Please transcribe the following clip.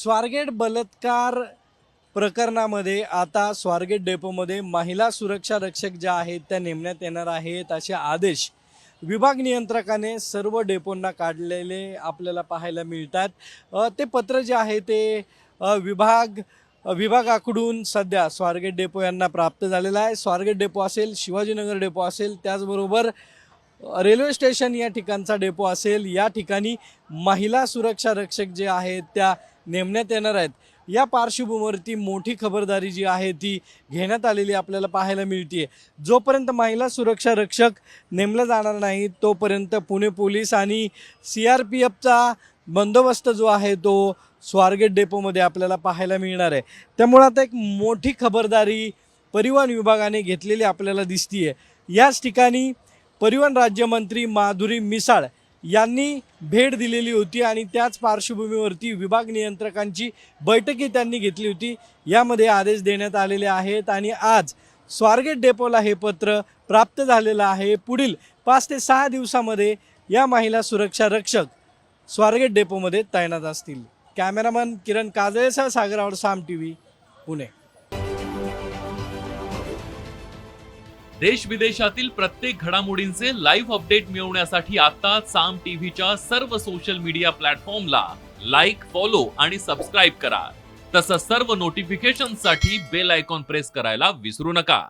स्वारगेट बलात्कार प्रकरणामध्ये आता स्वारगेट डेपोमध्ये महिला सुरक्षा रक्षक ज्या आहेत त्या नेमण्यात येणार आहेत असे आदेश विभाग नियंत्रकाने सर्व डेपोंना काढलेले आपल्याला पाहायला मिळतात। ते पत्र जे आहे ते विभागाकडून सध्या स्वारगेट डेपो यांना प्राप्त झालेलं आहे। स्वारगेट डेपो असेल, शिवाजीनगर डेपो असेल, त्याचबरोबर रेल्वे स्टेशन या ठिकाणचा डेपो असेल, या ठिकाणी महिला सुरक्षा रक्षक जे आहेत त्या नेमण्यात येणार आहेत। या पार्श्वभूमीवरती मोठी खबरदारी जी आहे ती घेण्यात आलेली आपल्याला पाहायला मिळते। जोपर्यंत महिला सुरक्षा रक्षक नेमले जाणार नाही तोपर्यंत पुणे पोलीस आणि CRPFचा बंदोबस्त जो आहे तो स्वारगेट डेपोमध्ये आपल्याला पाहायला मिळणार आहे। त्यामुळे आता एक मोठी खबरदारी परिवहन विभागाने घेतलेली आपल्याला दिसतीये। याच ठिकाणी परिवहन राज्यमंत्री माधुरी मिसाळ यांनी भेट दिलेली होती आणि त्याच पार्श्वभूमीवरती विभाग नियंत्रकांची बैठकही त्यांनी घेतली होती। यामध्ये आदेश देण्यात आलेले आहेत आणि आज स्वारगेट डेपोला हे पत्र प्राप्त झालेलं आहे। पुढील 5 ते 6 दिवसामध्ये या महिला सुरक्षा रक्षक स्वारगेट डेपोमध्ये तैनात असतील। कॅमेरामन किरण काजळेसह सागरावर साम TV पुणे। देश विदेशातील प्रत्येक घडामोडींचे लाईव्ह अपडेट मिळवण्यासाठी आता साम टीव्हीच्या सर्व सोशल मीडिया प्लॅटफॉर्मला लाईक, फॉलो आणि सबस्क्राईब करा। तसंच सर्व नोटिफिकेशनसाठी बेल आयकॉन प्रेस करायला विसरू नका।